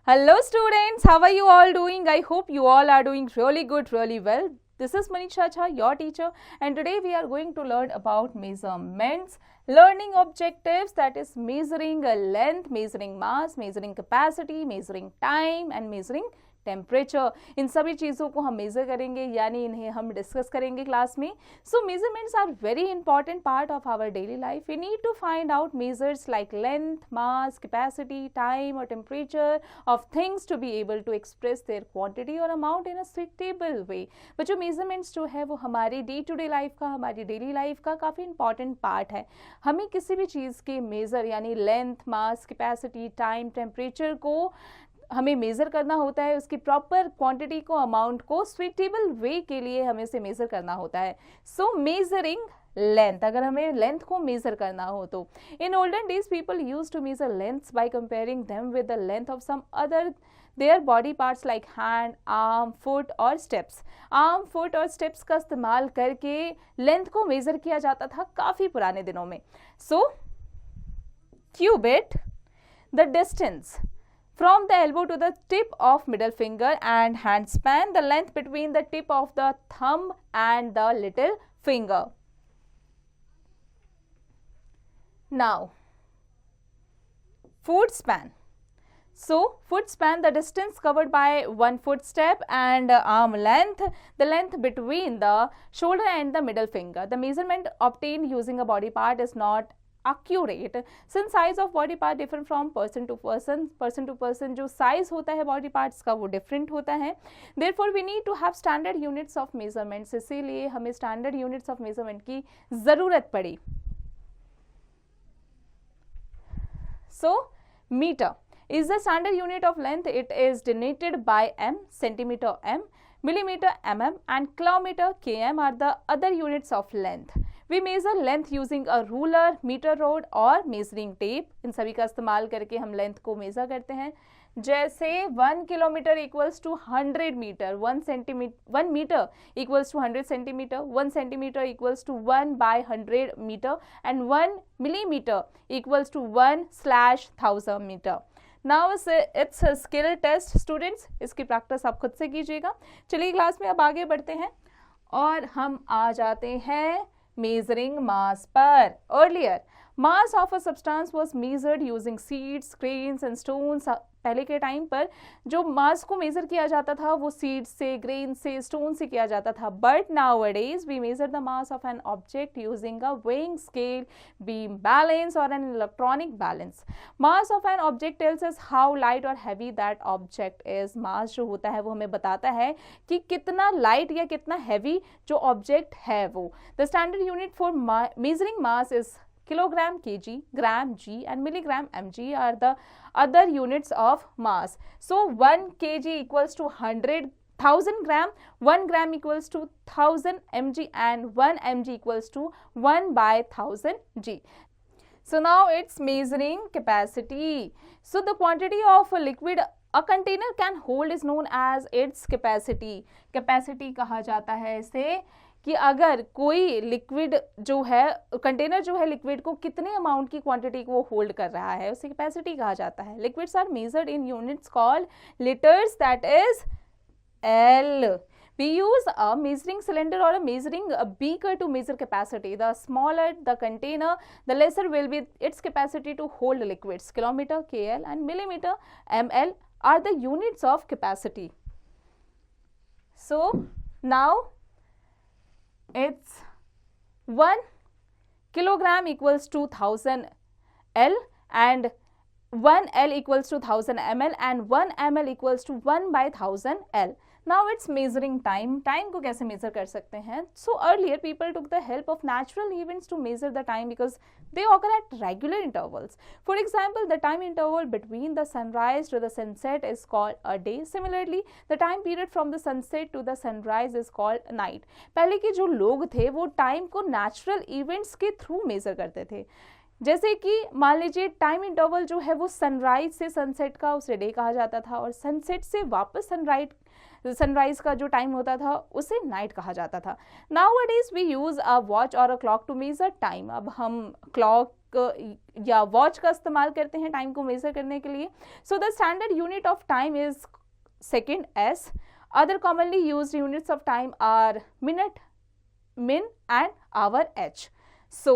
Hello students, how are you all doing? I hope you all are doing really good, really well. This is Manisha Jha, your teacher, and today we are going to learn about measurements, learning objectives, that is measuring a length, measuring mass, measuring capacity, measuring time and measuring temperature. इन सभी चीज़ों को हम measure करेंगे, यानी इन्हें हम discuss करेंगे क्लास में. So measurements are very important part of our daily life. We need to find out measures like length, mass, capacity, time और temperature of things to be able to express their quantity और amount in a suitable way. बच्चों, measurements जो है वो हमारी day to day life का, हमारी daily life का काफ़ी इंपॉर्टेंट पार्ट है. हमें किसी भी चीज़ के मेज़र यानी length, mass, capacity, time, temperature को हमें मेज़र करना होता है. उसकी प्रॉपर क्वांटिटी को, अमाउंट को स्वीटेबल वे के लिए हमें इसे मेज़र करना होता है. सो मेजरिंग लेंथ, अगर हमें लेंथ को मेज़र करना हो तो in olden days people use to measure lengths by comparing them with the length of some other their body parts like hand, arm, foot और स्टेप्स. आर्म, फुट और steps का इस्तेमाल करके लेंथ को मेज़र किया जाता था काफ़ी पुराने दिनों में. So cubit, the distance from the elbow to the tip of middle finger, and hand span, the length between the tip of the thumb and the little finger. Now, foot span. So, foot span, the distance covered by one footstep, and arm length, the length between the shoulder and the middle finger. The measurement obtained using a body part is not accurate since size of body part differ from person to person. जो size होता है body parts का वो different होता है. Therefore we need to have standard units of measurements. इसीलिए हमें standard units of measurement की ज़रूरत पड़ी. So meter is the standard unit of length. It is denoted by m, centimeter m, millimeter mm and kilometer km are the other units of length. We measure length using a ruler, meter rod और measuring tape. इन सभी का इस्तेमाल करके हम length को measure करते हैं. जैसे 1 kilometre equals to 100 metre, 1 metre equals to 100 centimetre, 1 centimetre equals to 1/100 metre and 1 millimetre equals to 1/1000 metre. Now it's skill test students. इसकी प्रैक्टिस आप खुद से कीजिएगा. चलिए क्लास में अब आगे बढ़ते हैं और हम आ जाते हैं measuring mass पर. Earlier, mass of a substance was measured using seeds, grains and stones. पहले के टाइम पर जो मास को मेज़र किया जाता था वो सीड्स से, ग्रेन से, स्टोन से किया जाता था. But nowadays we measure the mass of an object using a weighing scale, beam balance और an electronic balance. Mass of an object tells us how light और heavy that object is. Mass जो होता है वो हमें बताता है कि कितना लाइट या कितना हैवी जो ऑब्जेक्ट है वो. The standard unit for measuring mass is kilogram, kg, gram, g and milligram, mg are the other units of mass. So 1 kg equals to 100,000 gram, 1 gram equals to 1000 mg and 1 mg equals to 1/1000 g. So now it's measuring capacity. So the quantity of a liquid a container can hold is known as its capacity. Capacity कहा जाता है इसे कि अगर कोई liquid जो है, container जो है लिक्विड को कितने अमाउंट की क्वांटिटी को वो होल्ड कर रहा है उसे कैपेसिटी कहा जाता है. Liquids are measured in units called litres, that is L. We use a measuring cylinder or a measuring beaker to measure capacity. The smaller the container, the lesser will be its capacity to hold liquids. Kilometer, KL and millimeter, ML are the units of capacity. So now it's 1 kilogram equals to 1000 L and 1 L equals to 1000 ml and 1 ml equals to 1/1000 L. Now it's measuring time. Time को कैसे measure कर सकते हैं? So earlier people took the help of natural events to measure the time because they occur at regular intervals. For example, the time interval between the sunrise to the sunset is called a day. Similarly, the time period from the sunset to the sunrise is called night. पहले के जो लोग थे वो time को natural events के through measure करते थे. जैसे कि मान लीजिए टाइम इंटरवल जो है वो सनराइज से सनसेट का उसे डे कहा जाता था और सनसेट से वापस सनराइज का जो टाइम होता था उसे नाइट कहा जाता था। Nowadays we use a watch और a clock to measure time. अब हम क्लॉक या वॉच का इस्तेमाल करते हैं टाइम को मेजर करने के लिए। So the standard unit of time is second s. Other commonly used units of time are minute, min and hour h. So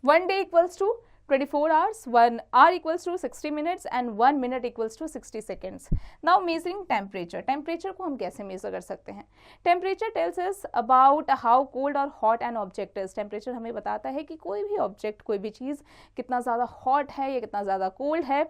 1 day equals to 24 hours, 1 hour equals to 60 minutes and 1 minute equals to 60 seconds. Now measuring temperature. Temperature को हम कैसे measure कर सकते हैं? Temperature tells us about how cold or hot an object is. Temperature हमें बताता है कि कोई भी object, कोई भी चीज़ कितना ज़्यादा hot है या कितना ज़्यादा cold है।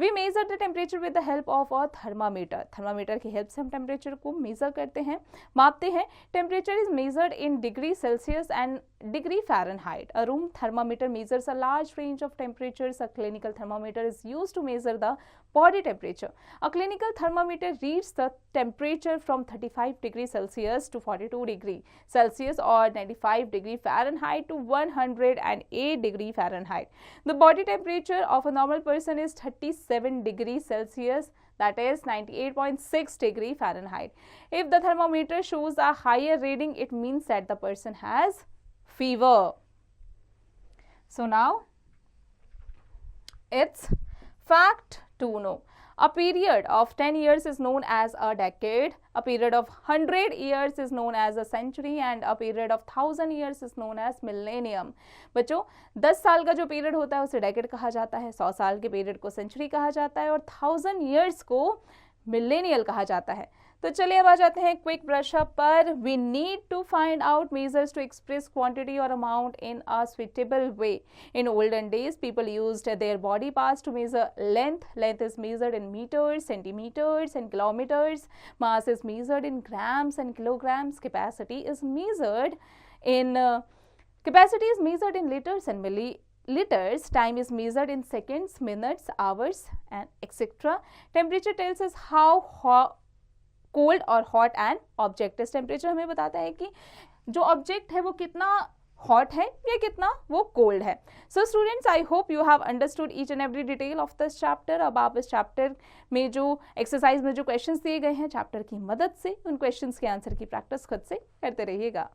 We measure the temperature with the help of a thermometer. Thermometer की हेल्प से हम टेम्परेचर को मेजर करते हैं, मापते हैं। Temperature is measured in degree Celsius and degree Fahrenheit. A room thermometer measures a large range of temperatures. A clinical thermometer is used to measure the body temperature. A clinical thermometer reads the temperature from 35 degrees Celsius to 42 degrees Celsius or 95 degrees Fahrenheit to 108 degrees Fahrenheit. The body temperature of a normal person is 37 degrees Celsius, that is 98.6 degrees Fahrenheit. If the thermometer shows a higher reading, it means that the person has fever. So now it's fact to know. A period of 10 years is known as a decade. A period of 100 years is known as a century and a period of 1000 years is known as millennium. बच्चों 10 साल का जो period होता है उसे decade कहा जाता है, 100 साल के पीरियड को सेंचुरी कहा जाता है और 1000 years को मिलेनियल कहा जाता है। तो चलिए अब आ जाते हैं क्विक ब्रश अप पर। We need to find out measures to express quantity और amount in a suitable way. In olden days people used their body parts to measure length. Length is measured in metres, centimetres and kilometres. Mass is measured in grams and kilograms. Capacity is measured in litres and milliliters. Time is measured in seconds, minutes, hours and etc. Temperature tells us how cold or hot an object is. Temperature हमें बताता है कि जो object है वो कितना hot है या कितना वो cold है. So students, I hope you have understood each and every detail of this chapter. अब आप इस chapter में जो exercise में जो questions दिए गए हैं chapter की मदद से उन questions के answer की practice खुद से करते रहिएगा.